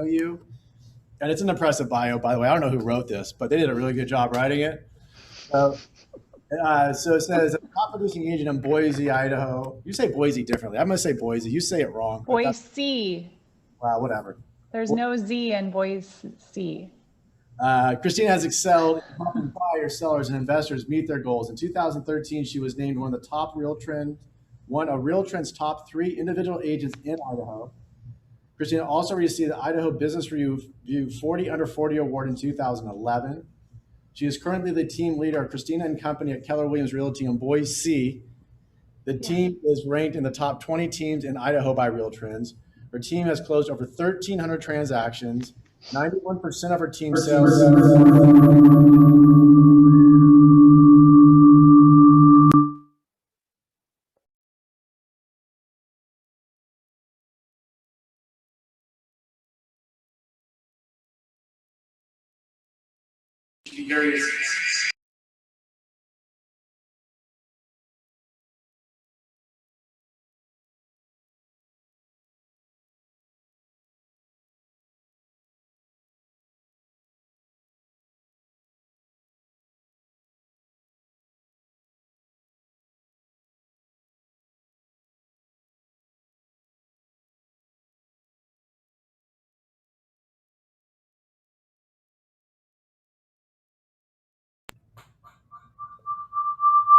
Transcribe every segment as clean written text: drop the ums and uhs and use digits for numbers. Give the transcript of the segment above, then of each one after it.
you. And it's an impressive bio, by the way. I don't know who wrote this, but they did a really good job writing it. So, so it says a top producing agent in Boise, Idaho. You say Boise differently. I'm going to say Boise. You say it wrong, but that's Boise. whatever. There's no Z in Boise. Christina has excelled in helping buyers, sellers, and investors meet their goals. In 2013, she was named one of the top one of Real Trend's top 3 individual agents in Idaho. Christina also received the Idaho Business Review 40 Under 40 Award in 2011. She is currently the team leader of Christina and Company at Keller Williams Realty in Boise. The team is ranked in the top 20 teams in Idaho by Real Trends. Her team has closed over 1,300 transactions. 91% of her team sales.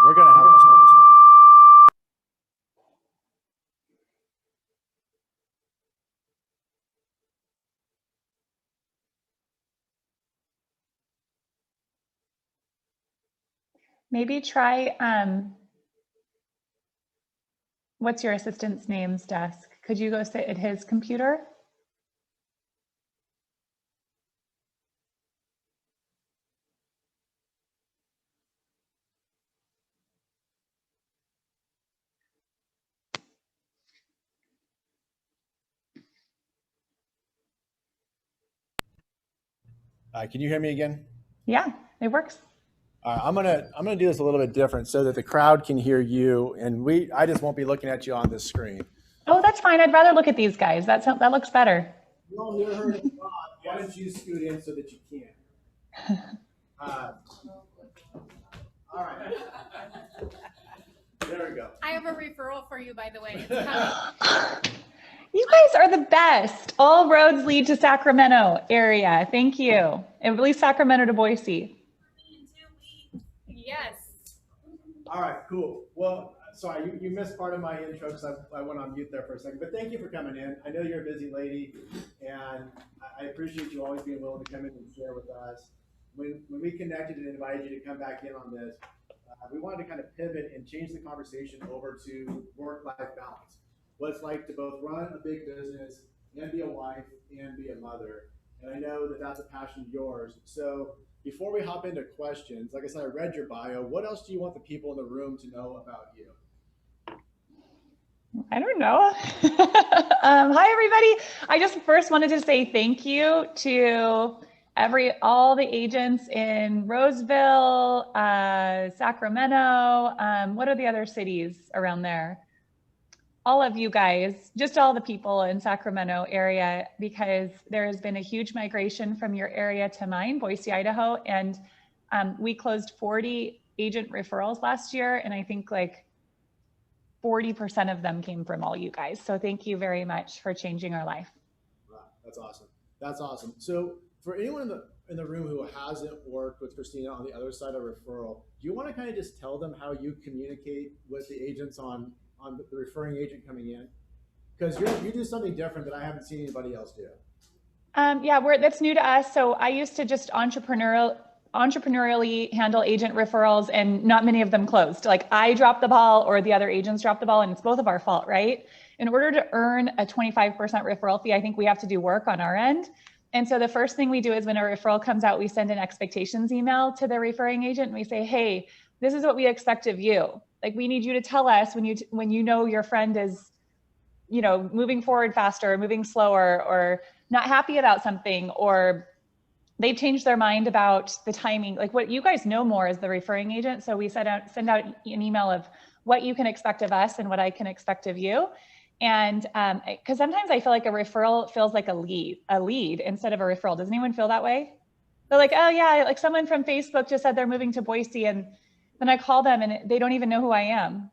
We're going to have Maybe try, what's your assistant's name's desk? Could you go sit at his computer? Can you hear me again? Yeah, it works. I'm gonna do this a little bit different so that the crowd can hear you, and I just won't be looking at you on this screen. Oh, that's fine. I'd rather look at these guys. That looks better. You all hear her. Why don't you scoot in so that you can? All right. There we go. I have a referral for you, by the way. It's coming. You guys are the best. All roads lead to Sacramento area. Thank you. At least Sacramento to Boise. Yes. All right, cool. Well, sorry, you missed part of my intro because I went on mute there for a second. But thank you for coming in. I know you're a busy lady, and I appreciate you always being willing to come in and share with us. When we connected and invited you to come back in on this, we wanted to kind of pivot and change the conversation over to work-life balance. What it's like to both run a big business and be a wife and be a mother. And I know that that's a passion of yours. So before we hop into questions, like I said, I read your bio. What else do you want the people in the room to know about you? I don't know. Hi, everybody. I just first wanted to say thank you to all the agents in Roseville, Sacramento. What are the other cities around there? All of you guys, just all the people in Sacramento area, because there has been a huge migration from your area to mine, Boise, Idaho. And we closed 40 agent referrals last year. And I think like 40% of them came from all you guys. So thank you very much for changing our life. Wow, that's awesome. That's awesome. So for anyone in the room who hasn't worked with Christina on the other side of referral, do you want to kind of just tell them how you communicate with the agents on the referring agent coming in? Because you do something different that I haven't seen anybody else do. Yeah, that's new to us. So I used to just entrepreneurially handle agent referrals, and not many of them closed. Like I dropped the ball or the other agents dropped the ball, and it's both of our fault, right? In order to earn a 25% referral fee, I think we have to do work on our end. And so the first thing we do is when a referral comes out, we send an expectations email to the referring agent and we say, hey, this is what we expect of you. Like we need you to tell us when you know your friend is, moving forward faster, or moving slower, or not happy about something, or they've changed their mind about the timing. Like what you guys know more as the referring agent. So we send out an email of what you can expect of us and what I can expect of you. And because sometimes I feel like a referral feels like a lead instead of a referral. Does anyone feel that way? They're like, oh yeah, like someone from Facebook just said they're moving to Boise, and then I call them and they don't even know who I am.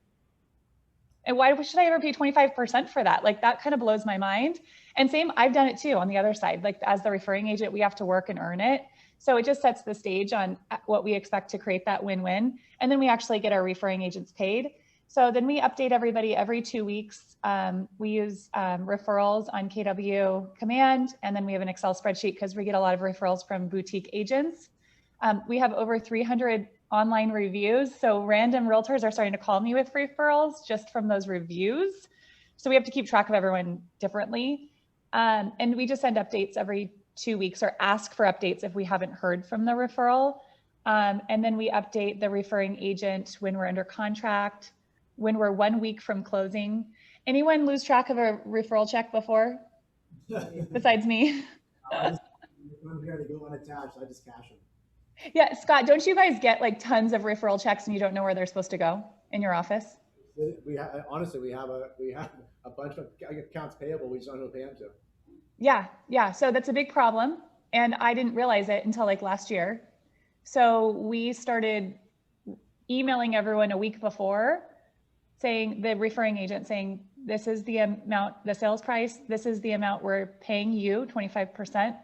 And why should I ever pay 25% for that? Like that kind of blows my mind. And same, I've done it too on the other side. Like as the referring agent, we have to work and earn it. So it just sets the stage on what we expect to create that win-win. And then we actually get our referring agents paid. So then we update everybody every 2 weeks. We use referrals on KW Command, and then we have an Excel spreadsheet because we get a lot of referrals from boutique agents. We have over 300 online reviews. So random realtors are starting to call me with referrals just from those reviews. So we have to keep track of everyone differently. And we just send updates every 2 weeks or ask for updates if we haven't heard from the referral. And then we update the referring agent when we're under contract, when we're 1 week from closing. Anyone lose track of a referral check before besides me? I'm here to go unattached. I just cash them. Yeah, Scott, don't you guys get like tons of referral checks and you don't know where they're supposed to go in your office? Honestly, we have a bunch of accounts payable. We just don't know who to pay them to. Yeah. So that's a big problem. And I didn't realize it until like last year. So we started emailing everyone a week before saying, the referring agent saying, this is the amount, the sales price, this is the amount we're paying you, 25%.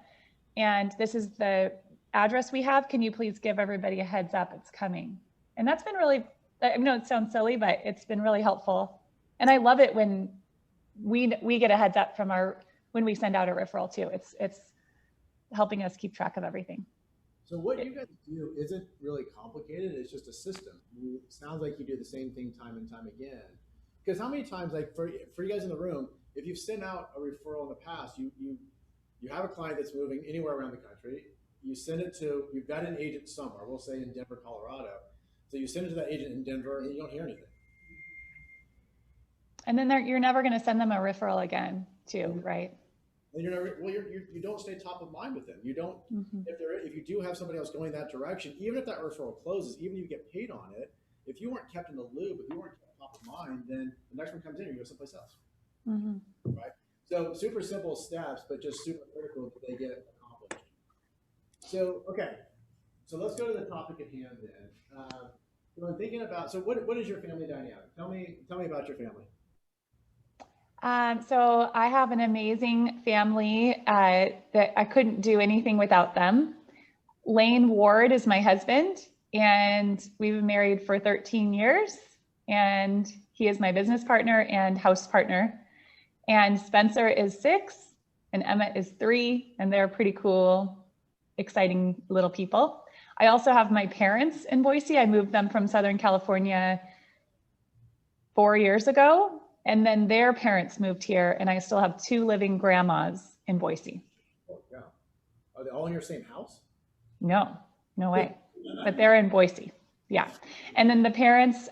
And this is the address we have. Can you please give everybody a heads up it's coming? And that's been really, I know it sounds silly, but it's been really helpful. And I love it when we get a heads up from when we send out a referral too. It's helping us keep track of everything. So what you guys do isn't really complicated. It's just a system. It sounds like you do the same thing time and time again. Because how many times, like for you guys in the room, if you've sent out a referral in the past, you have a client that's moving anywhere around the country, you send it to, you've got an agent somewhere, we'll say in Denver, Colorado. So you send it to that agent in Denver and you don't hear anything. And then you're never going to send them a referral again too, right? And you don't stay top of mind with them. You don't, if you do have somebody else going that direction, even if that referral closes, even if you get paid on it, if you weren't kept in the loop, if you weren't kept top of mind, then the next one comes in and you go someplace else. Right? So super simple steps, but just super critical that they get accomplished. So, okay. So let's go to the topic at hand then. So I'm thinking about, so what is your family dynamic? Tell me about your family. So I have an amazing family that I couldn't do anything without them. Lane Ward is my husband, and we've been married for 13 years, and he is my business partner and house partner. And Spencer is 6 and Emmett is 3, and they're pretty cool, exciting little people. I also have my parents in Boise. I moved them from Southern California 4 years ago. And then their parents moved here, and I still have 2 living grandmas in Boise. Oh, yeah. Are they all in your same house? No way. But they're in Boise. Yeah. And then the parents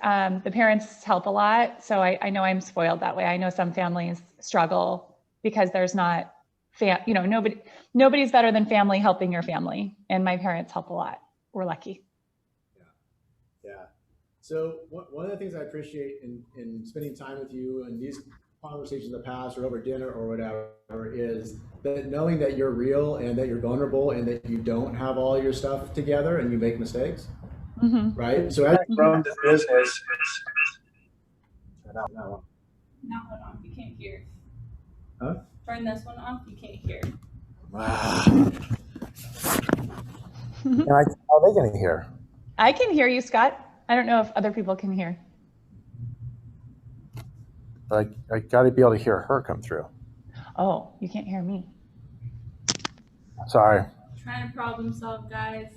help a lot. So I know I'm spoiled that way. I know some families struggle because there's not, nobody's better than family helping your family. And my parents help a lot. We're lucky. Yeah. So one of the things I appreciate in spending time with you and these conversations in the past or over dinner or whatever is that knowing that you're real and that you're vulnerable and that you don't have all your stuff together and you make mistakes, right? So as you run the business, That one off, you can't hear. huh? Turn this one off, you can't hear. Wow. How are they going to hear? I can hear you, Scott. I don't know if other people can hear. I got to be able to hear her come through. Oh, you can't hear me. Sorry. Trying to problem solve, guys.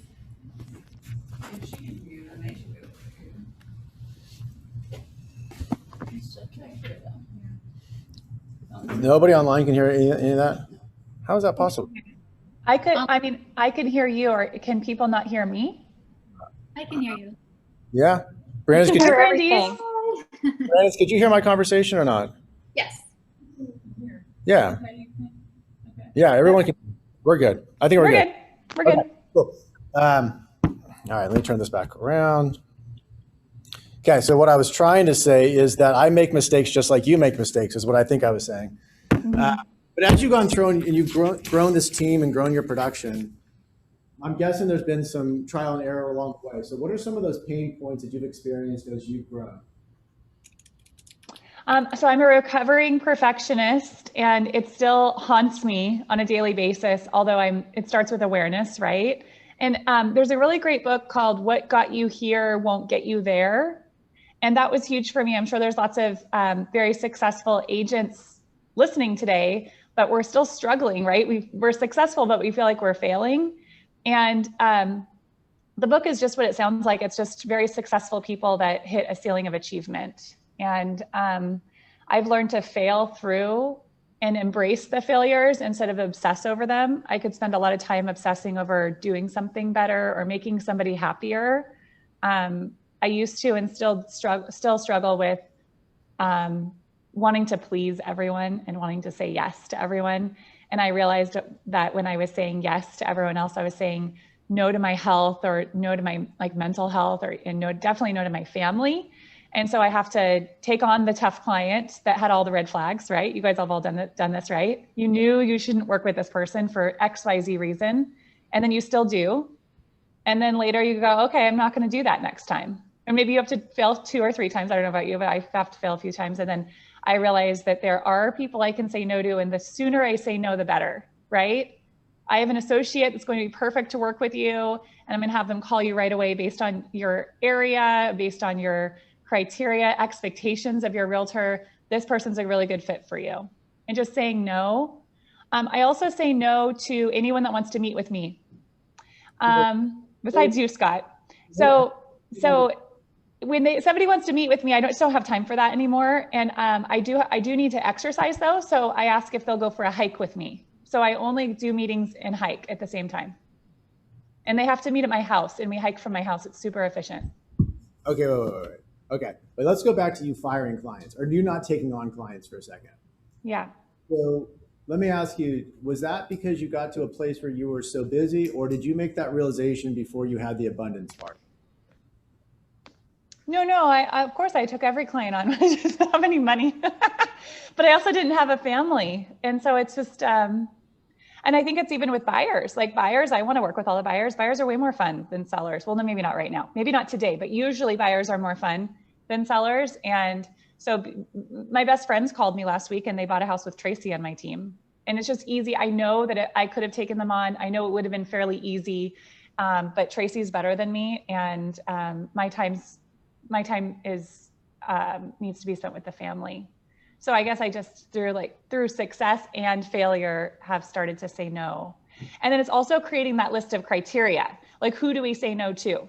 If she can hear you, then they should be able to hear you. I still can't hear them. Nobody online can hear any of that? How is that possible? I could hear you, or can people not hear me? I can hear you. Yeah. Brandis, could Brandy. could you hear my conversation or not? Yes. Yeah. Okay. Yeah, everyone can. We're good. I think we're good. We're good. Cool. All right, let me turn this back around. Okay, so what I was trying to say is that I make mistakes just like you make mistakes, is what I think I was saying. But as you've gone through and you've grown this team and grown your production, I'm guessing there's been some trial and error along the way. So what are some of those pain points that you've experienced as you've grown? So I'm a recovering perfectionist, and it still haunts me on a daily basis, although it starts with awareness, right? And there's a really great book called What Got You Here Won't Get You There. And that was huge for me. I'm sure there's lots of very successful agents listening today, but we're still struggling, right? We're successful, but we feel like we're failing. And the book is just what it sounds like. It's just very successful people that hit a ceiling of achievement. And I've learned to fail through and embrace the failures instead of obsess over them. I could spend a lot of time obsessing over doing something better or making somebody happier. I used to and still struggle with wanting to please everyone and wanting to say yes to everyone. And I realized that when I was saying yes to everyone else, I was saying no to my health or no to my mental health and definitely no to my family. And so I have to take on the tough client that had all the red flags, right? You guys have all done this, right? You knew you shouldn't work with this person for XYZ reason, and then you still do. And then later you go, okay, I'm not going to do that next time. And maybe you have to fail 2 or 3 times. I don't know about you, but I have to fail a few times. And then I realize that there are people I can say no to, and the sooner I say no, the better, right? I have an associate that's going to be perfect to work with you, and I'm going to have them call you right away based on your area, based on your criteria, expectations of your realtor. This person's a really good fit for you. And just saying no. I also say no to anyone that wants to meet with me, besides you, Scott. So when somebody wants to meet with me, I don't have time for that anymore. And I do need to exercise though. So I ask if they'll go for a hike with me. So I only do meetings and hike at the same time. And they have to meet at my house, and we hike from my house. It's super efficient. Okay, wait. Okay, but let's go back to you firing clients, or you not taking on clients for a second. Yeah. So let me ask you, was that because you got to a place where you were so busy, or did you make that realization before you had the abundance part? No, of course I took every client on. I just didn't have any money, but I also didn't have a family. And so it's just, and I think it's even with buyers, I want to work with all the buyers. Buyers are way more fun than sellers. Well, no, maybe not right now, maybe not today, but usually buyers are more fun than sellers. And so my best friends called me last week and they bought a house with Tracy on my team. And it's just easy. I know that I could have taken them on. I know it would have been fairly easy, but Tracy's better than me. And my time is needs to be spent with the family. So I guess I just through success and failure have started to say no. And then it's also creating that list of criteria. Like, who do we say no to?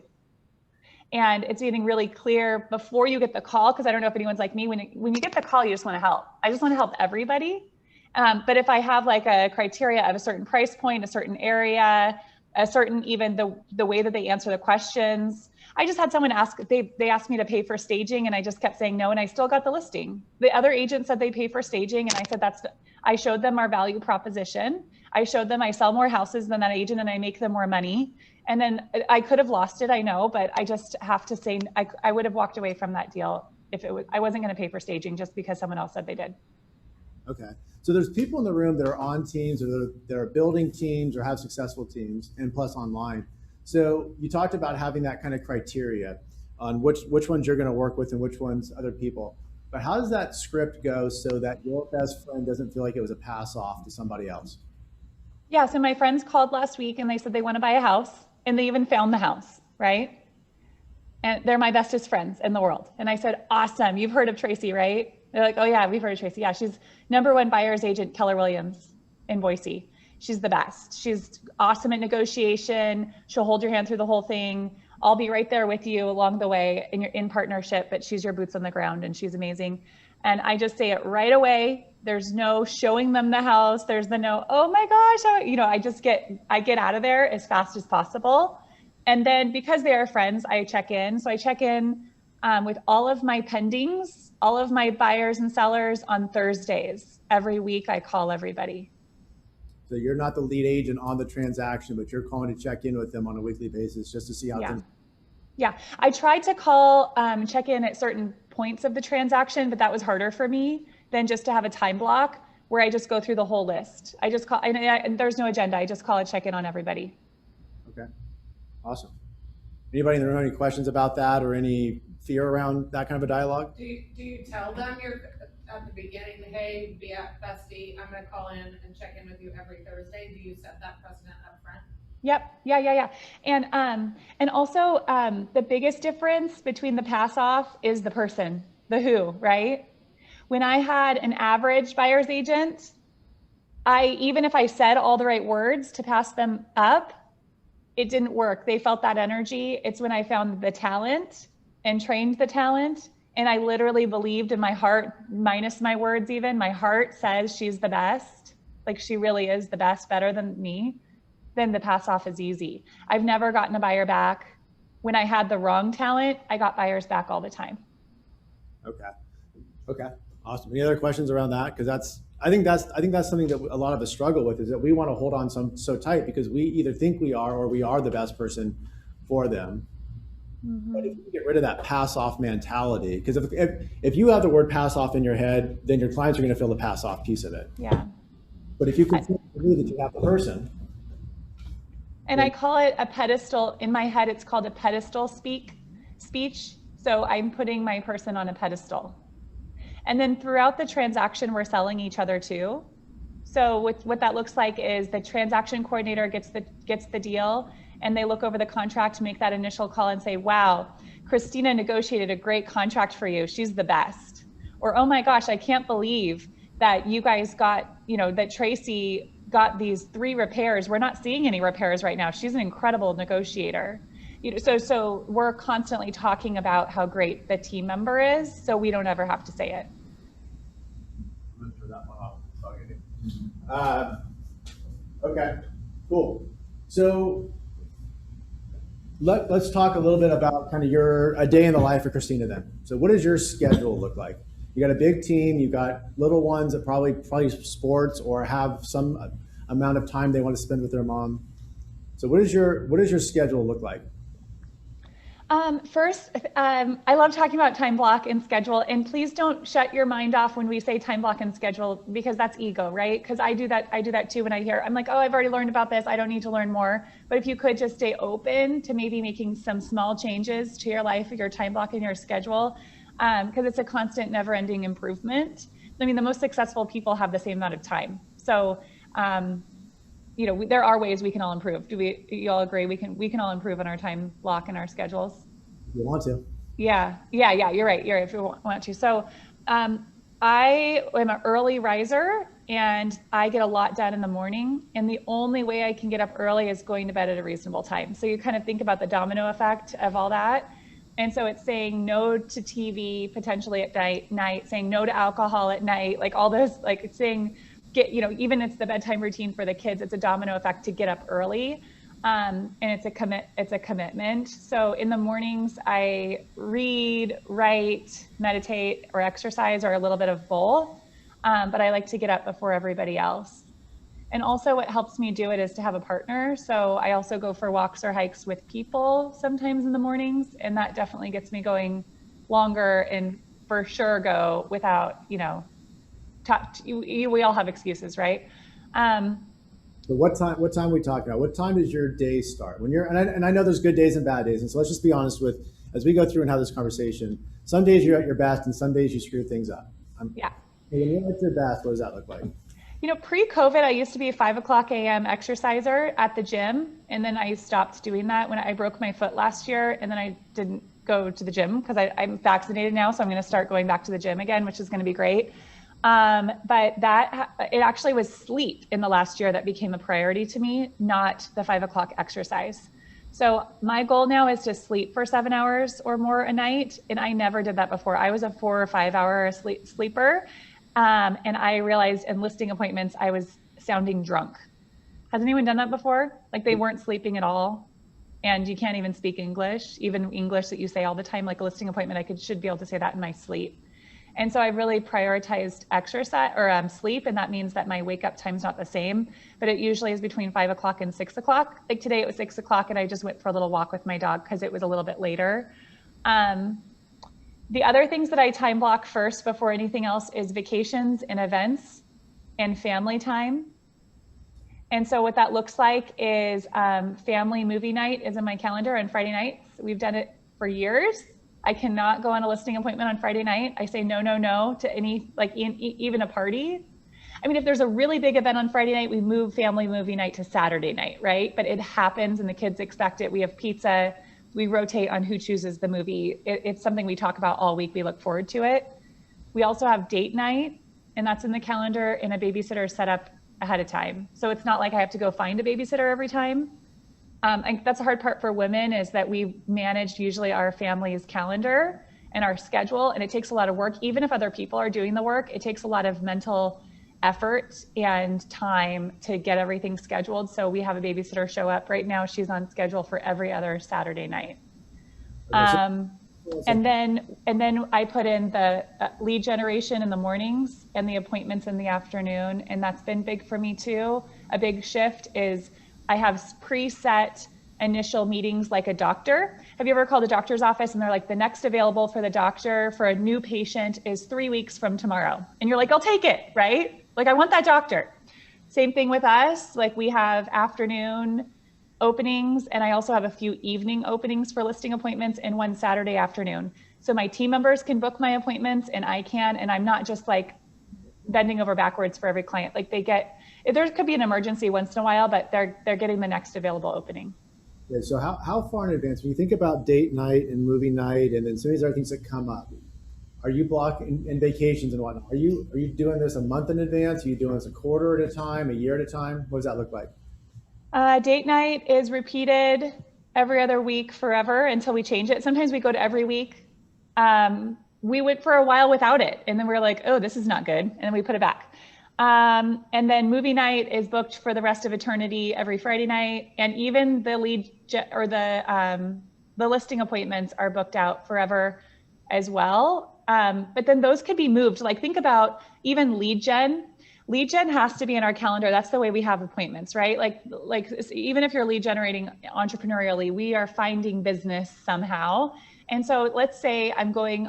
And it's getting really clear before you get the call, because I don't know if anyone's like me, when you get the call, you just want to help. I just want to help everybody. But if I have like a criteria of a certain price point, a certain area, a certain, even the way that they answer the questions. I just had someone ask, they asked me to pay for staging and I just kept saying no, and I still got the listing. The other agent said they pay for staging, and I said I showed them our value proposition. I showed them I sell more houses than that agent and I make them more money. And then I could have lost it, I know, but I just have to say, I would have walked away from that deal if I wasn't going to pay for staging just because someone else said they did. Okay. So there's people in the room that are on teams, or that are building teams or have successful teams, and plus online. So you talked about having that kind of criteria on which ones you're going to work with and which ones other people. But how does that script go so that your best friend doesn't feel like it was a pass off to somebody else? Yeah. So my friends called last week and they said they want to buy a house, and they even found the house, right? And they're my bestest friends in the world. And I said, awesome. You've heard of Tracy, right? They're like, oh yeah, we've heard of Tracy. Yeah, she's #1 buyer's agent, Keller Williams in Boise. She's the best. She's awesome at negotiation. She'll hold your hand through the whole thing. I'll be right there with you along the way, and you're in partnership, but she's your boots on the ground and she's amazing. And I just say it right away. There's no showing them the house. There's the no, oh my gosh, I get out of there as fast as possible. And then because they are friends, I check in. So I check in with all of my pendings, all of my buyers and sellers on Thursdays. Every week I call everybody. So you're not the lead agent on the transaction, but you're calling to check in with them on a weekly basis just to see how things. Yeah, I tried to call, check in at certain points of the transaction, but that was harder for me than just to have a time block where I just go through the whole list. I just call, and there's no agenda. I just call a check in on everybody. Okay, awesome. Anybody in the room have any questions about that or any fear around that kind of a dialogue? Do you tell them you're at the beginning, hey, bestie, I'm gonna call in and check in with you every Thursday? Do you set that precedent up front? Yep. Yeah. And also, the biggest difference between the pass off is the person, the who, right? When I had an average buyer's agent, even if I said all the right words to pass them up, it didn't work. They felt that energy. It's when I found the talent and trained the talent. And I literally believed in my heart, minus my words even, my heart says she's the best. Like she really is the best, better than me. Then the pass off is easy. I've never gotten a buyer back. When I had the wrong talent, I got buyers back all the time. Okay, awesome. Any other questions around that? Because I think that's something that a lot of us struggle with, is that we want to hold on so tight because we either think we are or we are the best person for them. Mm-hmm. But if you get rid of that pass off mentality, because if you have the word pass off in your head, then your clients are going to feel the pass off piece of it. Yeah. But if you continue to believe that you have the person. And I call it a pedestal. In my head, it's called a pedestal speech. So I'm putting my person on a pedestal. And then throughout the transaction, we're selling each other too. So what that looks like is the transaction coordinator gets the deal, and they look over the contract, make that initial call and say, wow, Christina negotiated a great contract for you. She's the best. Or, oh my gosh, I can't believe that you guys got, that Tracy got these 3 repairs. We're not seeing any repairs right now. She's an incredible negotiator. So we're constantly talking about how great the team member is, so we don't ever have to say it. I'm gonna turn that one off. Okay, cool. So let's talk a little bit about kind of a day in the life of Christina then. So what does your schedule look like? You got a big team, you got little ones that probably sports or have some amount of time they want to spend with their mom. So what does your schedule look like? First, I love talking about time block and schedule, and please don't shut your mind off when we say time block and schedule, because that's ego, right? Because I do that too when I'm like, oh, I've already learned about this, I don't need to learn more. But if you could just stay open to maybe making some small changes to your life, your time block and your schedule, because it's a constant, never-ending improvement. I mean, the most successful people have the same amount of time. So, there are ways we can all improve. You all agree? We can all improve on our time block and our schedules. If you want to. Yeah. You're right. If you want to. So, I am an early riser and I get a lot done in the morning. And the only way I can get up early is going to bed at a reasonable time. So you kind of think about the domino effect of all that. And so it's saying no to TV potentially at night, saying no to alcohol at night, like all those, like it's saying, even it's the bedtime routine for the kids, it's a domino effect to get up early. And it's a commitment. So in the mornings, I read, write, meditate, or exercise, or a little bit of both. But I like to get up before everybody else. And also what helps me do it is to have a partner. So I also go for walks or hikes with people sometimes in the mornings. And that definitely gets me going longer, and for sure go without, we all have excuses, right? So what time are we talking about? What time does your day start? And I know there's good days and bad days. And so let's just be honest as we go through and have this conversation, some days you're at your best and some days you screw things up. Yeah. When you're at your best, what does that look like? Pre-COVID, I used to be a 5:00 a.m. exerciser at the gym. And then I stopped doing that when I broke my foot last year. And then I didn't go to the gym because I'm vaccinated now. So I'm going to start going back to the gym again, which is going to be great. But it actually was sleep in the last year that became a priority to me, not the 5:00 exercise. So my goal now is to sleep for 7 hours or more a night. And I never did that before. I was a 4 or 5 hour sleeper. And I realized in listing appointments, I was sounding drunk. Has anyone done that before? Like they weren't sleeping at all and you can't even speak English, even English that you say all the time, like a listing appointment, should be able to say that in my sleep. And so I really prioritized exercise or sleep. And that means that my wake up time's not the same, but it usually is between 5 o'clock and 6 o'clock. Like today it was 6 o'clock and I just went for a little walk with my dog because it was a little bit later. The other things that I time block first before anything else is vacations and events and family time. And so what that looks like is family movie night is in my calendar on Friday nights. We've done it for years. I cannot go on a listing appointment on Friday night. I say no, no, no to any, like even a party. I mean, if there's a really big event on Friday night, we move family movie night to Saturday night, right? But it happens and the kids expect it. We have pizza. We rotate on who chooses the movie. It's something we talk about all week. We look forward to it. We also have date night, and that's in the calendar, and a babysitter set up ahead of time. So it's not like I have to go find a babysitter every time. And that's the hard part for women is that we manage usually our family's calendar and our schedule, and it takes a lot of work. Even if other people are doing the work, it takes a lot of mental effort and time to get everything scheduled. So we have a babysitter show up right now. She's on schedule for every other Saturday night. And then I put in the lead generation in the mornings and the appointments in the afternoon. And that's been big for me too. A big shift is I have preset initial meetings like a doctor. Have you ever called a doctor's office and they're like, the next available for the doctor for a new patient is 3 weeks from tomorrow. And you're like, I'll take it, right? Like I want that doctor. Same thing with us. Like we have afternoon openings, and I also have a few evening openings for listing appointments and one Saturday afternoon. So my team members can book my appointments and I can, and I'm not just like bending over backwards for every client. Like they get, there could be an emergency once in a while, but they're getting the next available opening. Yeah, so how far in advance, when you think about date night and movie night and then some of these other things that come up, are you blocking and vacations and whatnot? Are you doing this a month in advance? Are you doing this a quarter at a time, a year at a time? What does that look like? Date night is repeated every other week forever until we change it. Sometimes we go to every week. We went for a while without it, and then we were like, oh, this is not good, and then we put it back. And then movie night is booked for the rest of eternity every Friday night, and even the the listing appointments are booked out forever as well. But then those could be moved. Like think about even lead gen. Lead gen has to be in our calendar. That's the way we have appointments, right? Like even if you're lead generating entrepreneurially, we are finding business somehow. And so let's say I'm going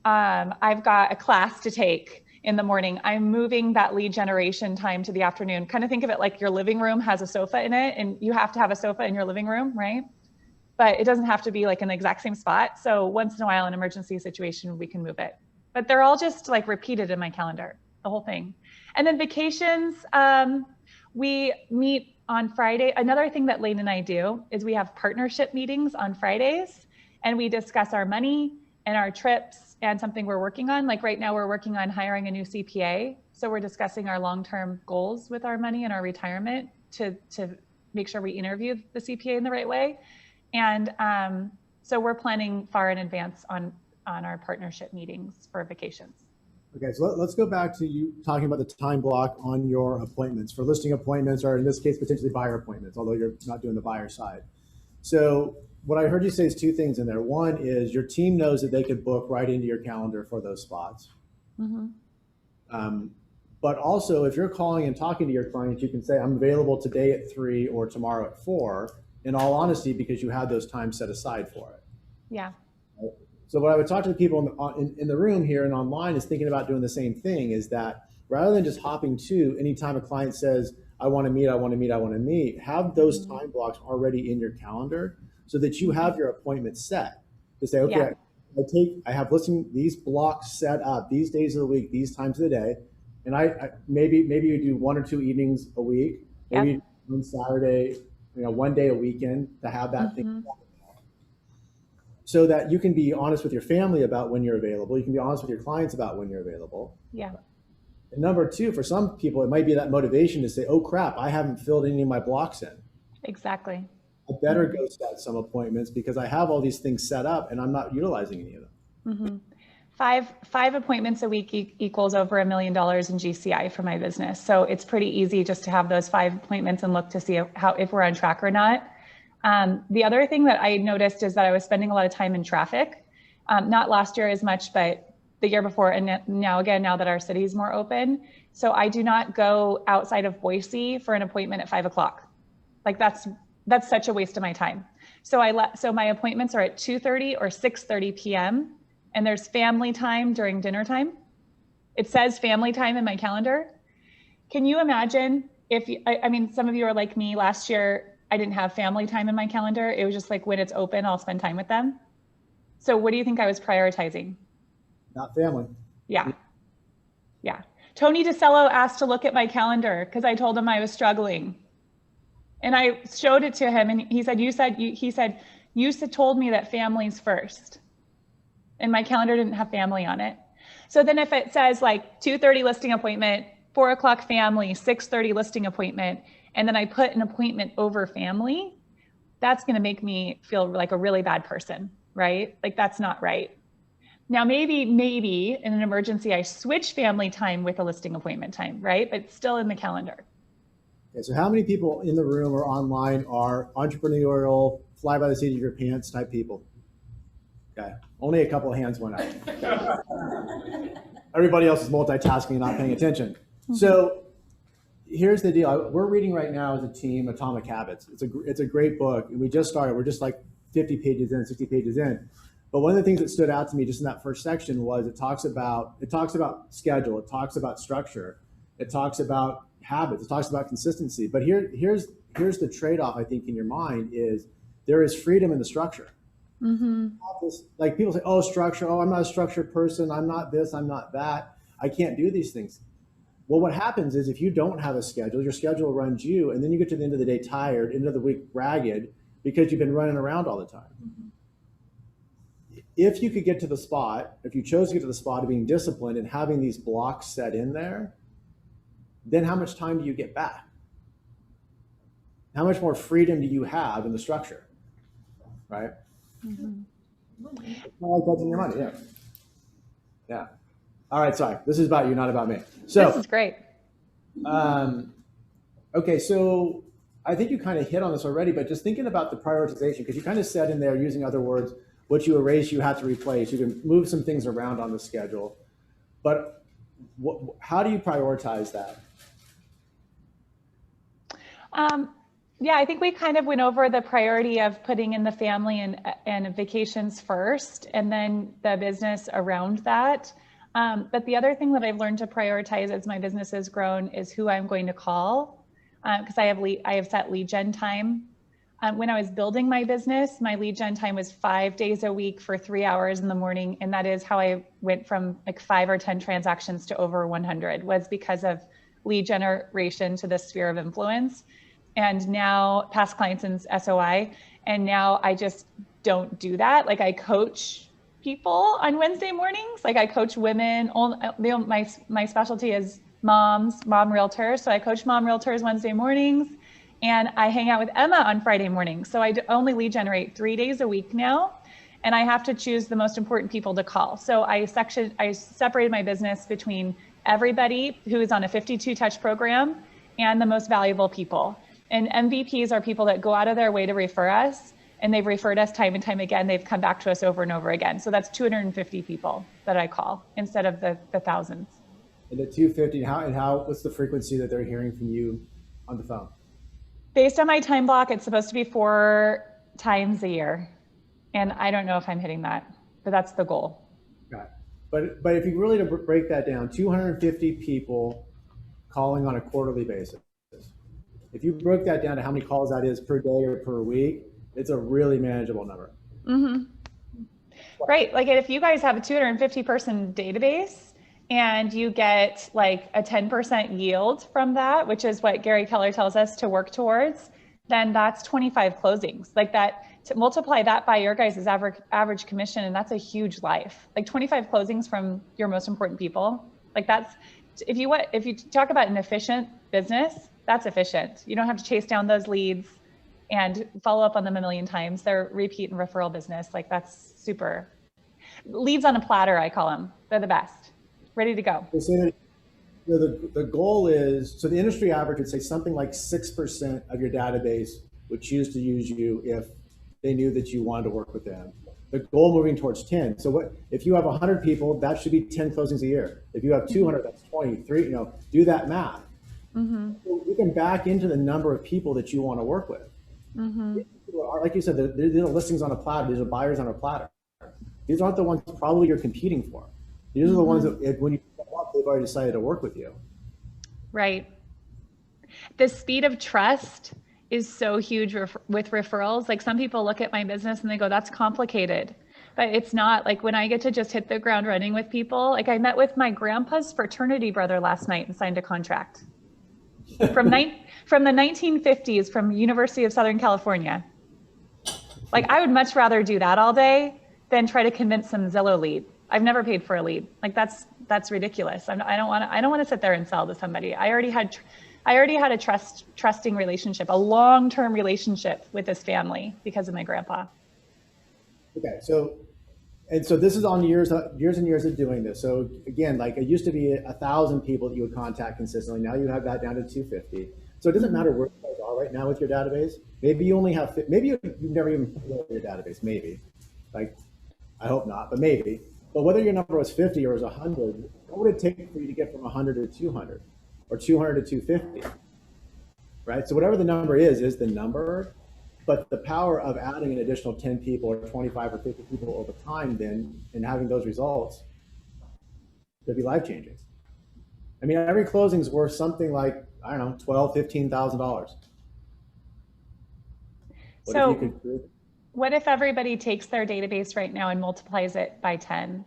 I've got a class to take in the morning. I'm moving that lead generation time to the afternoon. Kind of think of it like your living room has a sofa in it, and you have to have a sofa in your living room, right? But it doesn't have to be like in the exact same spot. So once in a while, in an emergency situation, we can move it. But they're all just like repeated in my calendar, the whole thing. And then vacations, we meet on Friday. Another thing that Lane and I do is we have partnership meetings on Fridays, and we discuss our money and our trips and something we're working on. Like right now we're working on hiring a new CPA. So we're discussing our long-term goals with our money and our retirement to make sure we interview the CPA in the right way. And so we're planning far in advance on our partnership meetings for vacations. Okay, so let's go back to you talking about the time block on your appointments for listing appointments, or in this case, potentially buyer appointments, although you're not doing the buyer side. So what I heard you say is two things in there. One is your team knows that they could book right into your calendar for those spots. Mm-hmm. But also, if you're calling and talking to your clients, you can say, I'm available today at 3 or tomorrow at 4, in all honesty, because you had those times set aside for it. Yeah. Right? So what I would talk to the people in the room here and online is thinking about doing the same thing, is that rather than just hopping to anytime a client says, I want to meet, I want to meet, I want to meet, have those time blocks already in your calendar so that you have your appointment set to say, okay, yeah. I have listing these blocks set up these days of the week, these times of the day. And I maybe you do 1 or 2 evenings a week, maybe on Saturday, one day a weekend to have that thing. So that you can be honest with your family about when you're available. You can be honest with your clients about when you're available. Yeah. And number 2, for some people, it might be that motivation to say, oh crap, I haven't filled any of my blocks in. Exactly. I better go set some appointments because I have all these things set up and I'm not utilizing any of them. Mm-hmm. Five appointments a week equals over $1 million in GCI for my business. So it's pretty easy just to have those 5 appointments and look to see if we're on track or not. The other thing that I noticed is that I was spending a lot of time in traffic, not last year as much, but the year before, and now again, now that our city is more open. So I do not go outside of Boise for an appointment at 5 o'clock. Like that's such a waste of my time. So so my appointments are at 2:30 or 6:30 p.m. and there's family time during dinner time. It says family time in my calendar. Can you imagine if, I mean, some of you are like me. Last year, I didn't have family time in my calendar. It was just like, when it's open, I'll spend time with them. So what do you think I was prioritizing? Not family. Yeah. Yeah. Tony DeCello asked to look at my calendar because I told him I was struggling. And I showed it to him and he said, you told me that family's first. And my calendar didn't have family on it. So then if it says like 2:30 listing appointment, 4 o'clock family, 6:30 listing appointment, and then I put an appointment over family, that's going to make me feel like a really bad person, right? Like that's not right. Now, maybe in an emergency, I switch family time with a listing appointment time, right? But it's still in the calendar. Okay, so how many people in the room or online are entrepreneurial, fly by the seat of your pants type people? Okay, only a couple of hands went up. Everybody else is multitasking and not paying attention. So here's the deal. We're reading right now as a team Atomic Habits. It's a great book. And we just started. We're just like 50 pages in, 60 pages in. But one of the things that stood out to me just in that first section was it talks about schedule. It talks about structure. It talks about habits. It talks about consistency. But here's the trade-off, I think, in your mind is there is freedom in the structure. Mm-hmm. Like people say, oh, structure. Oh, I'm not a structured person. I'm not this. I'm not that. I can't do these things. Well, what happens is if you don't have a schedule, your schedule runs you, and then you get to the end of the day tired, end of the week ragged, because you've been running around all the time. Mm-hmm. If you could get to the spot, if you chose to get to the spot of being disciplined and having these blocks set in there, then how much time do you get back? How much more freedom do you have in the structure, right? Mm-hmm. It's not like budgeting your money, yeah. Yeah. All right, sorry. This is about you, not about me. So this is great. Okay, so I think you kind of hit on this already, but just thinking about the prioritization, because you kind of said in there, using other words, what you erase, you have to replace. You can move some things around on the schedule, but how do you prioritize that? Yeah, I think we kind of went over the priority of putting in the family and vacations first, and then the business around that. But the other thing that I've learned to prioritize as my business has grown is who I'm going to call, because I have set lead gen time. When I was building my business, my lead gen time was 5 days a week for 3 hours in the morning, and that is how I went from like 5 or 10 transactions to over 100, was because of lead generation to this sphere of influence. And now past clients in SOI, and now I just don't do that. Like I coach people on Wednesday mornings. Like I coach women. My specialty is mom realtors. So I coach mom realtors Wednesday mornings, and I hang out with Emma on Friday mornings. So I only lead generate 3 days a week now, and I have to choose the most important people to call. So I separated my business between everybody who is on a 52 touch program and the most valuable people. And MVPs are people that go out of their way to refer us, and they've referred us time and time again. They've come back to us over and over again. So that's 250 people that I call instead of the thousands. And the 250, what's the frequency that they're hearing from you on the phone? Based on my time block, it's supposed to be 4 times a year. And I don't know if I'm hitting that, but that's the goal. Okay. But if you really to break that down, 250 people calling on a quarterly basis. If you broke that down to how many calls that is per day or per week, it's a really manageable number. Mm-hmm. Right. Like if you guys have a 250 person database and you get like a 10% yield from that, which is what Gary Keller tells us to work towards, then that's 25 closings. Like that, to multiply that by your guys' average commission, and that's a huge life. Like 25 closings from your most important people. Like that's, if you talk about an efficient business, that's efficient. You don't have to chase down those leads and follow up on them a million times. They're repeat and referral business. Like that's super. Leads on a platter, I call them. They're the best. Ready to go. The goal is, so the industry average would say something like 6% of your database would choose to use you if they knew that you wanted to work with them. The goal moving towards 10. So what if you have 100 people, that should be 10 closings a year. If you have 200, that's 23, do that math. Mm-hmm. So you can back into the number of people that you want to work with. Mm-hmm. Like you said, these are listings on a platter. These are buyers on a platter. These aren't the ones probably you're competing for. These are the ones that when you show up, they've already decided to work with you. Right. The speed of trust is so huge with referrals. Like some people look at my business and they go, that's complicated, but it's not. Like when I get to just hit the ground running with people, like I met with my grandpa's fraternity brother last night and signed a contract from the 1950s from University of Southern California. Like I would much rather do that all day than try to convince some Zillow lead. I've never paid for a lead. Like that's ridiculous. I don't want to sit there and sell to somebody. I already had a trusting relationship, a long-term relationship with this family because of my grandpa. Okay, so this is on years and years of doing this. So again, like it used to be 1,000 people that you would contact consistently. Now you have that down to 250. So it doesn't matter where you guys are right now with your database. Maybe you only have, maybe you've never even looked at your database. Maybe, like I hope not, but maybe. But whether your number was 50 or was 100, what would it take for you to get from 100 to 200 or 200 to 250? Right. So whatever the number is the number. But the power of adding an additional 10 people or 25 or 50 people over time then and having those results could be life-changing. I mean, every closing is worth something like, I don't know, $12,000, $15,000. So what if everybody takes their database right now and multiplies it by 10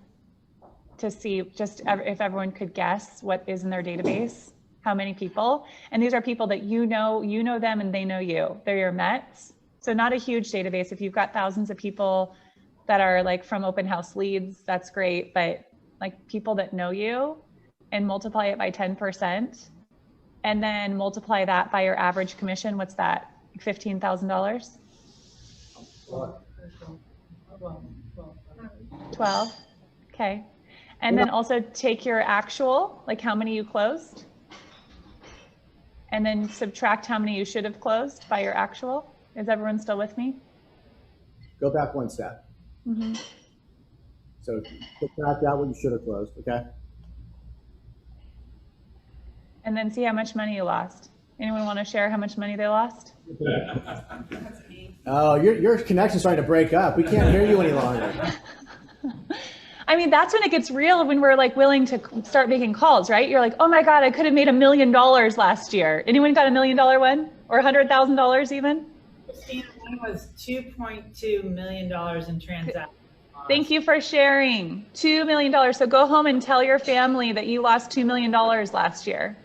to see just if everyone could guess what is in their database, how many people? And these are people that you know them and they know you. They're your Mets. So not a huge database. If you've got thousands of people that are like from open house leads, that's great. But like people that know you and multiply it by 10% and then multiply that by your average commission. What's that? $15,000? 12. Okay. And then also take your actual, like how many you closed, and then subtract how many you should have closed by your actual. Is everyone still with me? Go back one step. Mm-hmm. So subtract out what you should have closed, okay? And then see how much money you lost. Anyone want to share how much money they lost? Oh, your connection's starting to break up. We can't hear you any longer. I mean, that's when it gets real, when we're like willing to start making calls, right? You're like, oh my God, I could have made $1 million last year. Anyone got $1 million one? Or $100,000 even? Christina, mine was $2.2 million in transactions. Thank you for sharing. $2 million. So go home and tell your family that you lost $2 million last year.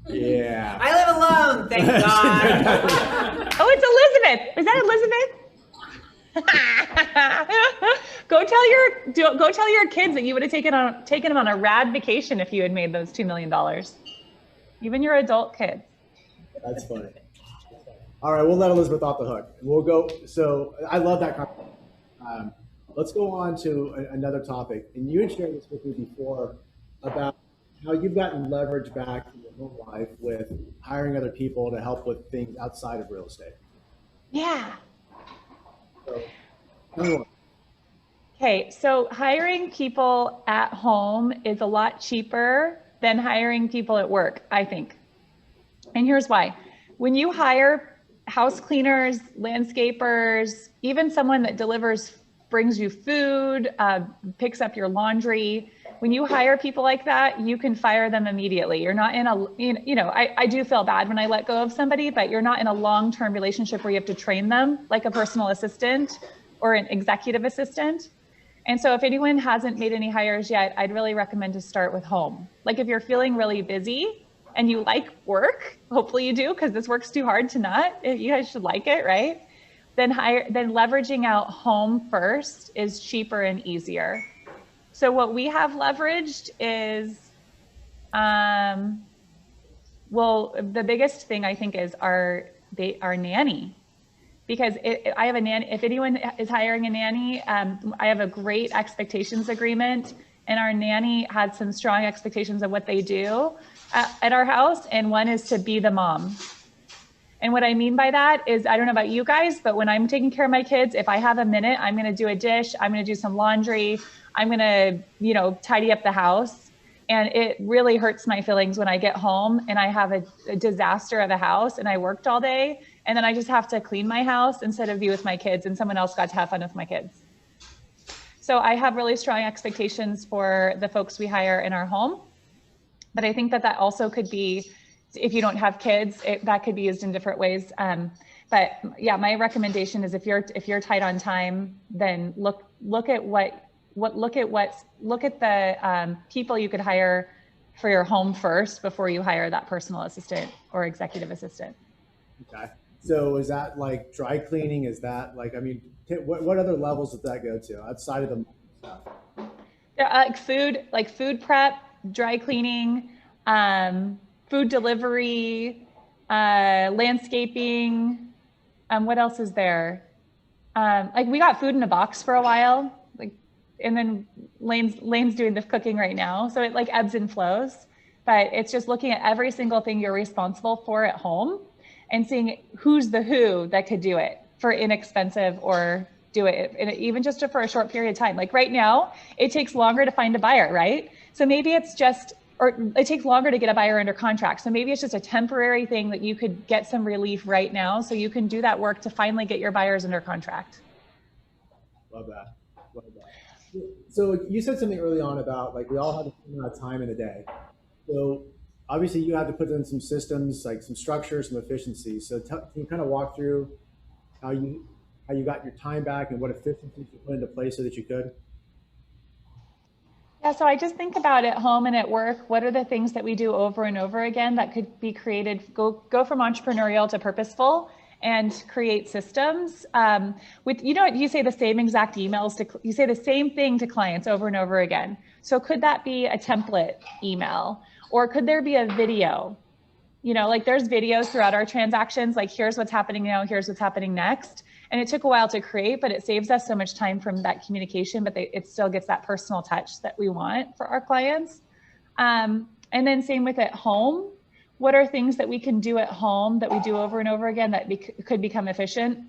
Yeah. I live alone, thank God. Oh, it's Elizabeth. Is that Elizabeth? Go tell your kids that you would have taken them on a rad vacation if you had made those $2 million. Even your adult kids. That's funny. All right, we'll let Elizabeth off the hook. We'll go. So I love that conversation. Let's go on to another topic. And you had shared this with me before about how you've gotten leverage back in your home life with hiring other people to help with things outside of real estate. Yeah. So, tell me more. Okay, so hiring people at home is a lot cheaper than hiring people at work, I think. And here's why. When you hire house cleaners, landscapers, even someone that brings you food, picks up your laundry, when you hire people like that, you can fire them immediately. You're not I do feel bad when I let go of somebody, but you're not in a long-term relationship where you have to train them like a personal assistant or an executive assistant. And so if anyone hasn't made any hires yet, I'd really recommend to start with home. Like if you're feeling really busy and you like work, hopefully you do, because this work's too hard to not. You guys should like it, right? Then leveraging out home first is cheaper and easier. So what we have leveraged is, the biggest thing I think is our nanny. Because I have a nanny. If anyone is hiring a nanny, I have a great expectations agreement, and our nanny had some strong expectations of what they do at our house, and one is to be the mom. And what I mean by that is, I don't know about you guys, but when I'm taking care of my kids, if I have a minute, I'm going to do a dish, I'm going to do some laundry, I'm going to, you know, tidy up the house. And it really hurts my feelings when I get home and I have a disaster of a house and I worked all day and then I just have to clean my house instead of be with my kids, and someone else got to have fun with my kids. So I have really strong expectations for the folks we hire in our home. But I think that that also could be, if you don't have kids, that could be used in different ways. But yeah, my recommendation is if you're tight on time, then look at the people you could hire for your home first before you hire that personal assistant or executive assistant. Okay. So is that like dry cleaning? Is that like, I mean, what other levels does that go to outside of the stuff? Yeah, like food prep, dry cleaning, food delivery, landscaping. What else is there? Like we got food in a box for a while, like, and then Lane's doing the cooking right now. So it like ebbs and flows, but it's just looking at every single thing you're responsible for at home and seeing who's the who that could do it for inexpensive or do it even just for a short period of time. Like right now, it takes longer to find a buyer, right? So maybe it's just, or it takes longer to get a buyer under contract. So maybe it's just a temporary thing that you could get some relief right now so you can do that work to finally get your buyers under contract. Love that. Love that. So you said something early on about like we all have a certain amount of time in a day. So obviously you had to put in some systems, like some structure, some efficiency. So can you kind of walk through how you got your time back and what efficiencies you put into place so that you could? Yeah, so I just think about at home and at work, what are the things that we do over and over again that could be created, go from entrepreneurial to purposeful and create systems. You say the same exact emails you say the same thing to clients over and over again. So could that be a template email, or could there be a video? Like there's videos throughout our transactions, like here's what's happening now, here's what's happening next. And it took a while to create, but it saves us so much time from that communication, but it still gets that personal touch that we want for our clients. And then same with at home. What are things that we can do at home that we do over and over again that could become efficient?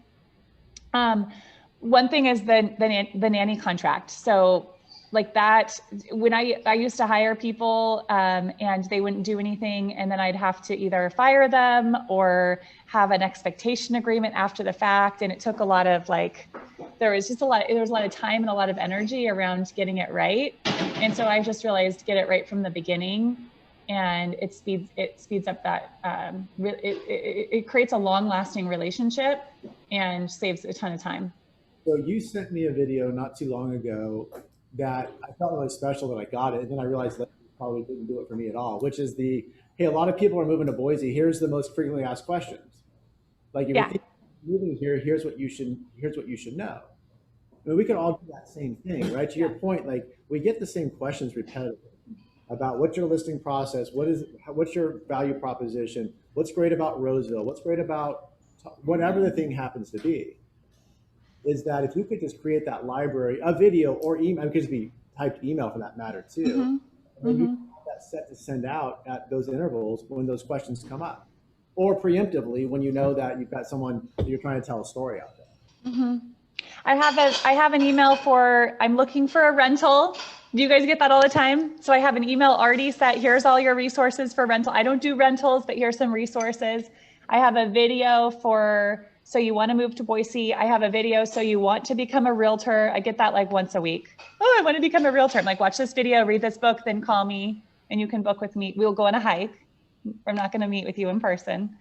One thing is the nanny contract. So like that, when I used to hire people and they wouldn't do anything, and then I'd have to either fire them or have an expectation agreement after the fact. And it took a lot of there was a lot of time and a lot of energy around getting it right. And so I just realized get it right from the beginning, and it speeds up that, it creates a long lasting relationship and saves a ton of time. So you sent me a video not too long ago that I felt really special that I got it. And then I realized that probably didn't do it for me at all, which is hey, a lot of people are moving to Boise. Here's the most frequently asked questions. Like if you're moving here, here's what you should know. I mean, we can all do that same thing, right? To your point, like we get the same questions repetitively about what's your listing process? What's your value proposition? What's great about Roseville? What's great about whatever the thing happens to be? Is that if you could just create that library, a video or email, it could be typed email for that matter too. Mm-hmm. And then you have that set to send out at those intervals when those questions come up, or preemptively when you know that you've got someone that you're trying to tell a story out there. Mm-hmm. I have an email for, I'm looking for a rental. Do you guys get that all the time? So I have an email already set. Here's all your resources for rental. I don't do rentals, but here's some resources. I have a video for, so you want to move to Boise. I have a video, so you want to become a realtor. I get that like once a week. Oh, I want to become a realtor. I'm like, watch this video, read this book, then call me and you can book with me. We'll go on a hike. I'm not going to meet with you in person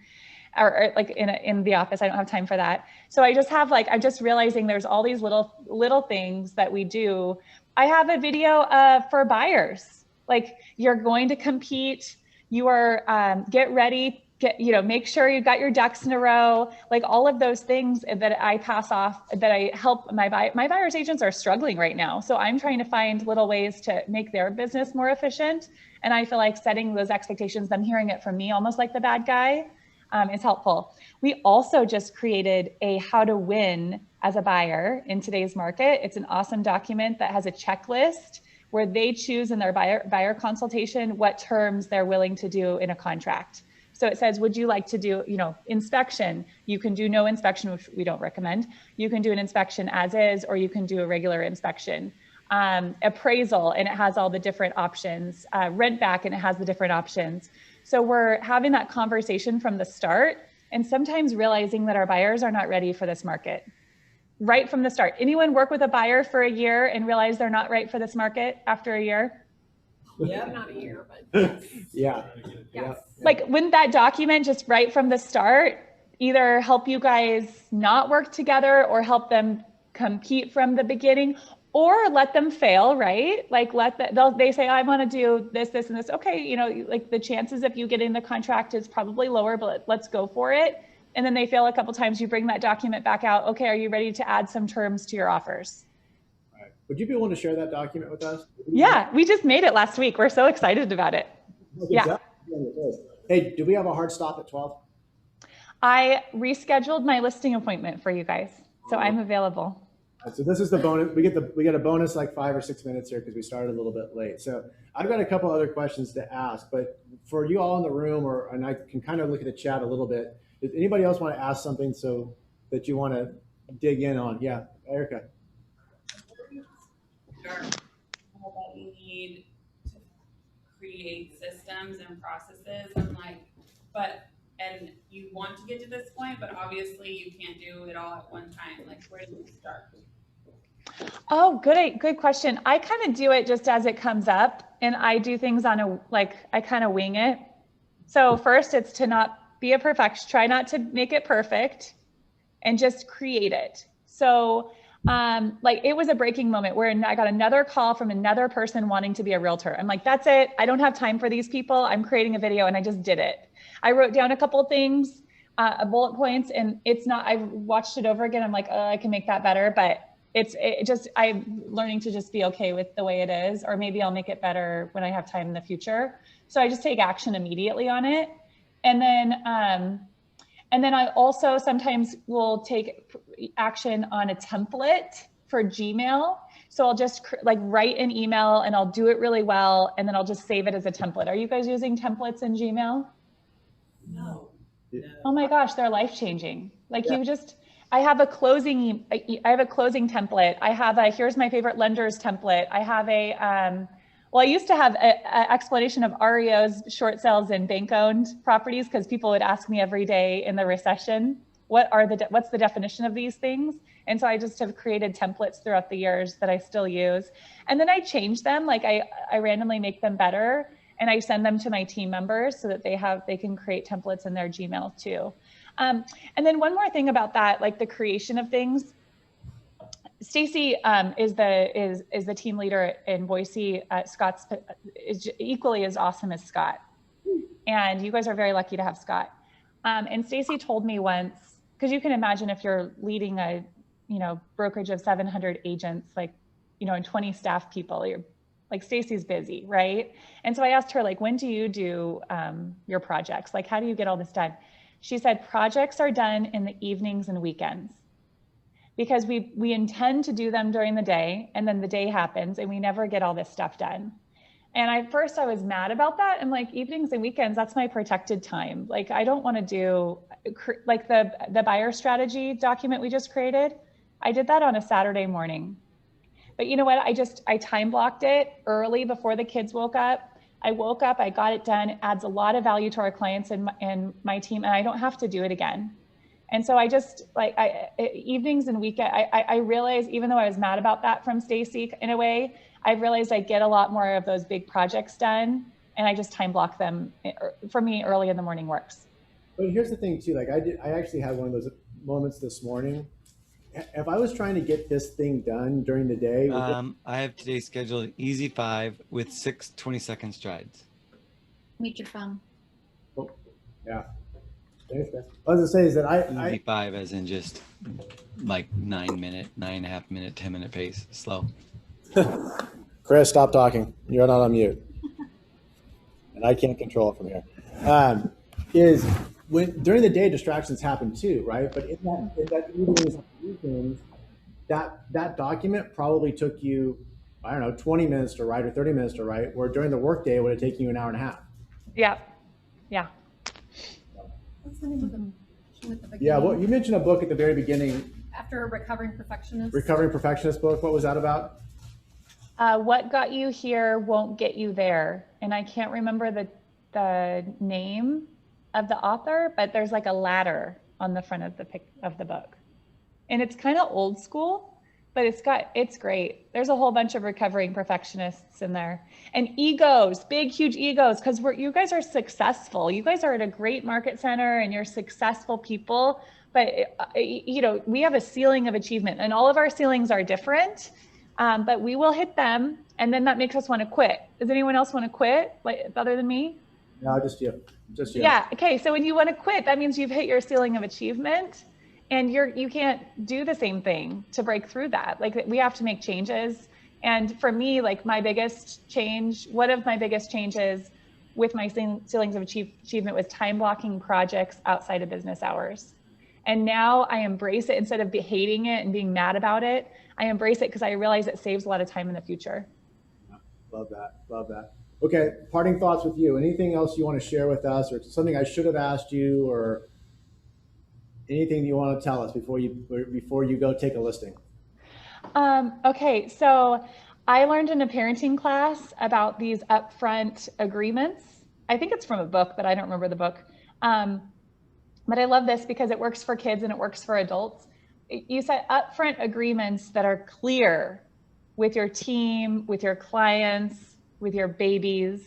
or like in the office. I don't have time for that. So I just have I'm just realizing there's all these little things that we do. I have a video for buyers. Like you're going to compete. You are, get ready. Make sure you got your ducks in a row, like all of those things that I pass off, that I help my buyer's agents are struggling right now. So I'm trying to find little ways to make their business more efficient. And I feel like setting those expectations, them hearing it from me, almost like the bad guy, is helpful. We also just created a how to win as a buyer in today's market. It's an awesome document that has a checklist where they choose in their buyer consultation what terms they're willing to do in a contract. So it says, would you like to do, inspection? You can do no inspection, which we don't recommend. You can do an inspection as is, or you can do a regular inspection. Appraisal, and it has all the different options. Rent back, and it has the different options. So we're having that conversation from the start, and sometimes realizing that our buyers are not ready for this market right from the start. Anyone work with a buyer for a year and realize they're not right for this market after a year? Yeah. Not a year, but Yeah. yes. Like, wouldn't that document just right from the start either help you guys not work together or help them compete from the beginning, or let them fail, right? Like they say, I want to do this, this, and this. Okay, like the chances of you getting the contract is probably lower, but let's go for it. And then they fail a couple times, you bring that document back out. Okay, are you ready to add some terms to your offers? Right. Would you be willing to share that document with us? Yeah, we just made it last week. We're so excited about it. Yeah. Hey, do we have a hard stop at 12? I rescheduled my listing appointment for you guys, so I'm available. So this is the bonus. We get a bonus like 5 or 6 minutes here because we started a little bit late. So I've got a couple other questions to ask, but for you all in the room, and I can kind of look at the chat a little bit. Does anybody else want to ask something so that you want to dig in on? Yeah, Erica. That you need to create systems and processes and you want to get to this point, but obviously you can't do it all at one time. Like, where do you start? Oh, good question. I kind of do it just as it comes up, and I do things I kind of wing it. So first, it's to not be a perfect, try not to make it perfect, and just create it. So it was a breaking moment where I got another call from another person wanting to be a realtor. I'm like, that's it. I don't have time for these people. I'm creating a video, and I just did it. I wrote down a couple of things, bullet points, and I watched it over again. I'm like, I can make that better, but I'm learning to just be okay with the way it is, or maybe I'll make it better when I have time in the future. So I just take action immediately on it. And then I also sometimes will take action on a template for Gmail. So I'll just write an email, and I'll do it really well, and then I'll just save it as a template. Are you guys using templates in Gmail? No. Oh my gosh, they're life-changing. I have a closing template. I have here's my favorite lenders template. I have I used to have an explanation of REOs, short sales, and bank-owned properties, because people would ask me every day in the recession, what's the definition of these things? And so I just have created templates throughout the years that I still use. And then I change them, I randomly make them better, and I send them to my team members so that they can create templates in their Gmail too. And then one more thing about that, the creation of things. Stacy is the team leader in Boise. Scott's is equally as awesome as Scott, and you guys are very lucky to have Scott. And Stacy told me once, because you can imagine if you're leading a brokerage of 700 agents, and 20 staff people, you're Stacy's busy, right? And so I asked her, when do you do your projects? How do you get all this done? She said, projects are done in the evenings and weekends, because we intend to do them during the day, and then the day happens and we never get all this stuff done. And at first I was mad about that. I'm like, evenings and weekends, that's my protected time. I don't want to do the buyer strategy document we just created. I did that on a Saturday morning. But you know what? I time blocked it early before the kids woke up. I woke up, I got it done. It adds a lot of value to our clients and my team, and I don't have to do it again. And so I just evenings and weekend, I realized, even though I was mad about that from Stacy in a way, I realized I get a lot more of those big projects done, and I just time block them. For me, early in the morning works. But here's the thing too, I actually had one of those moments this morning. If I was trying to get this thing done during the day. I have today scheduled easy 5 with 6 20-second strides. Mute your phone. Oh, yeah. Thanks, guys. What I was gonna say is that Easy 5 as in just 9.5 minute, 10-minute pace, slow. Chris, stop talking. You're not on mute. And I can't control it from here. Is when during the day distractions happen too, right? But in that evenings and weekends, that document probably took you, 20 minutes to write or 30 minutes to write, where during the workday it would have taken you an hour and a half. Yeah. Yeah. What's the name of the at the beginning? Yeah, well, you mentioned a book at the very beginning, After a recovering perfectionist. Recovering Perfectionist book. What was that about? What got you here won't get you there. And I can't remember the name of the author, but there's like a ladder on the front of the book. And it's kind of old school, but it's great. There's a whole bunch of recovering perfectionists in there. And egos, big, huge egos, because you guys are successful. You guys are at a great market center and you're successful people. But we have a ceiling of achievement, and all of our ceilings are different. But we will hit them, and then that makes us want to quit. Does anyone else want to quit, like other than me? No, just you. Just you. Yeah. Okay. So when you want to quit, that means you've hit your ceiling of achievement, and you can't do the same thing to break through that. Like, we have to make changes. And for me, like, one of my biggest changes with my ceilings of achievement was time blocking projects outside of business hours. And now I embrace it instead of hating it and being mad about it. I embrace it because I realize it saves a lot of time in the future. Love that. Love that. Okay. Parting thoughts with you. Anything else you want to share with us, or something I should have asked you, or anything you want to tell us before you go take a listing? Okay. So I learned in a parenting class about these upfront agreements. I think it's from a book, but I don't remember the book. But I love this because it works for kids and it works for adults. You set upfront agreements that are clear with your team, with your clients, with your babies,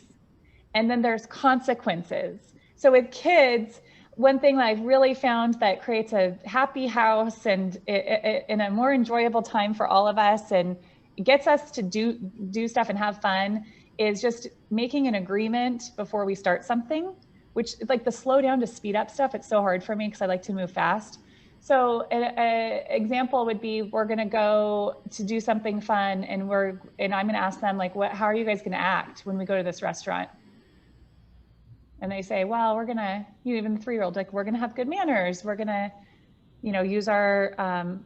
and then there's consequences. So with kids, one thing that I've really found that creates a happy house and a more enjoyable time for all of us and gets us to do stuff and have fun is just making an agreement before we start something. Which, like, the slow down to speed up stuff, it's so hard for me because I like to move fast. So an example would be, we're going to go to do something fun, and I'm going to ask them, like, how are you guys going to act when we go to this restaurant? And they say, well, we're going to, even the 3-year-old, like, we're going to have good manners. We're going to, use our,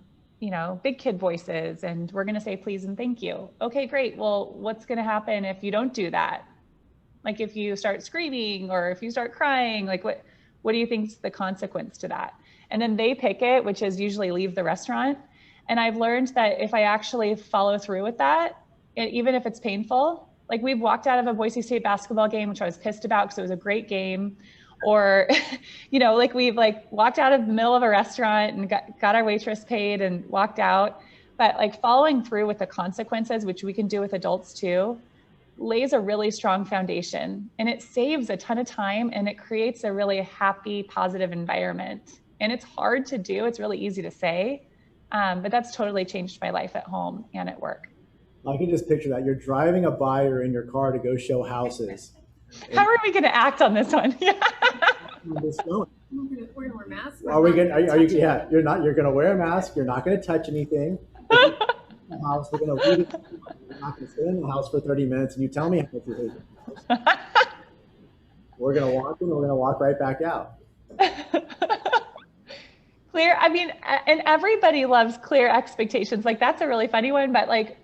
big kid voices, and we're going to say please and thank you. Okay, great. Well, what's going to happen if you don't do that? Like, if you start screaming or if you start crying, like, what do you think's the consequence to that? And then they pick it, which is usually leave the restaurant. And I've learned that if I actually follow through with that, even if it's painful, like, we've walked out of a Boise State basketball game, which I was pissed about because it was a great game. Or, like, we've walked out of the middle of a restaurant and got our waitress paid and walked out. But like, following through with the consequences, which we can do with adults too, lays a really strong foundation, and it saves a ton of time, and it creates a really happy, positive environment. And it's hard to do. It's really easy to say, but that's totally changed my life at home and at work. I can just picture that. You're driving a buyer in your car to go show houses. How are we going to act on this one? We're gonna wear masks. Are we going? Are you? Yeah, you're not. You're going to wear a mask. You're not going to touch anything. The house. We're going to leave it. You're not going to stay in the house for 30 minutes, and you tell me how much you hate the house. We're going to walk in. We're going to walk right back out. Clear. I mean, and everybody loves clear expectations. Like, that's a really funny one, but like,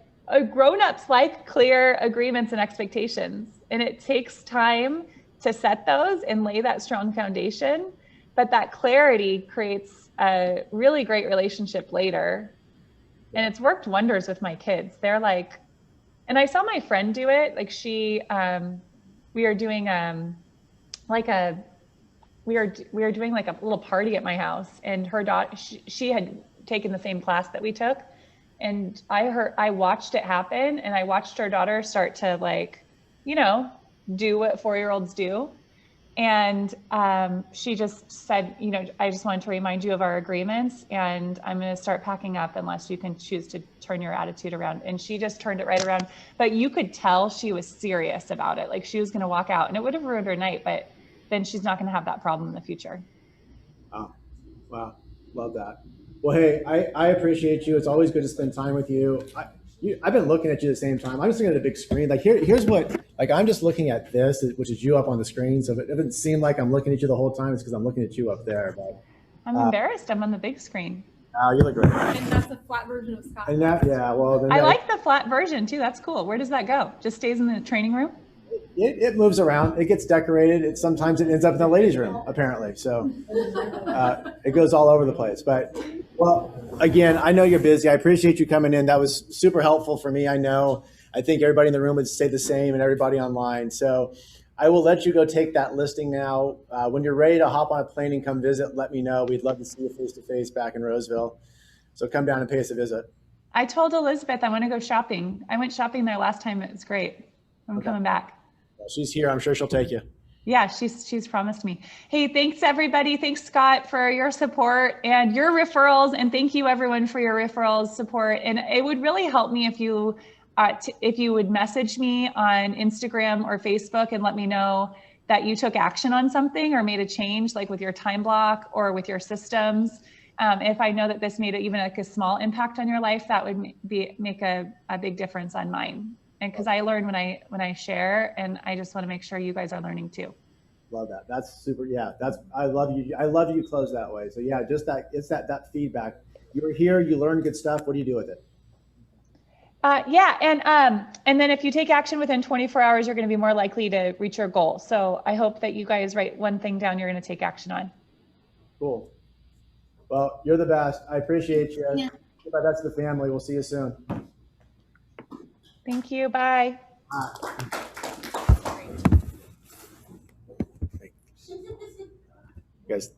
grown-ups like clear agreements and expectations, and it takes time to set those and lay that strong foundation. But that clarity creates a really great relationship later. And it's worked wonders with my kids. They're like, and I saw my friend do it. Like, we are doing we were doing like a little party at my house, and her daughter, she had taken the same class that we took. And I watched it happen, and I watched her daughter start to, like, do what 4-year-olds do. And she just said, I just wanted to remind you of our agreements, and I'm going to start packing up unless you can choose to turn your attitude around. And she just turned it right around. But you could tell she was serious about it. Like, she was going to walk out, and it would have ruined her night, but then she's not going to have that problem in the future. Oh, wow. Love that. Well, hey, I appreciate you. It's always good to spend time with you. I've been looking at you at the same time. I'm just looking at a big screen. Like, here's what, like, I'm just looking at this, which is you up on the screen. So if it doesn't seem like I'm looking at you the whole time, it's because I'm looking at you up there. But I'm embarrassed. I'm on the big screen. Oh, you look great. And that's a flat version of Scott. And that, yeah, well, then I like the flat version too. That's cool. Where does that go? Just stays in the training room? it moves around. It gets decorated. Sometimes it ends up in the ladies' room, apparently. So it goes all over the place. But well, again, I know you're busy. I appreciate you coming in. That was super helpful for me. I think everybody in the room would say the same, and everybody online. So I will let you go take that listing now. When you're ready to hop on a plane and come visit, let me know. We'd love to see you face to face back in Roseville. So come down and pay us a visit. I told Elizabeth I want to go shopping. I went shopping there last time. It was great. I'm coming back. Well, she's here. I'm sure she'll take you. Yeah, she's promised me. Hey, thanks everybody. Thanks Scott for your support and your referrals, and thank you everyone for your referrals support. And it would really help me if you would message me on Instagram or Facebook and let me know that you took action on something or made a change, like with your time block or with your systems. If I know that this made even like a small impact on your life, that would make a big difference on mine. And because I learn when I share, and I just want to make sure you guys are learning too. Love that. That's super. Yeah, I love you. I love you close that way. So yeah, just it's that feedback. You're here, you learn good stuff. What do you do with it? Yeah, and then if you take action within 24 hours, you're going to be more likely to reach your goal. So I hope that you guys write one thing down you're going to take action on. Cool. Well, you're the best. I appreciate you. Yeah. Give my best to the family. We'll see you soon. Thank you. Bye. Guys.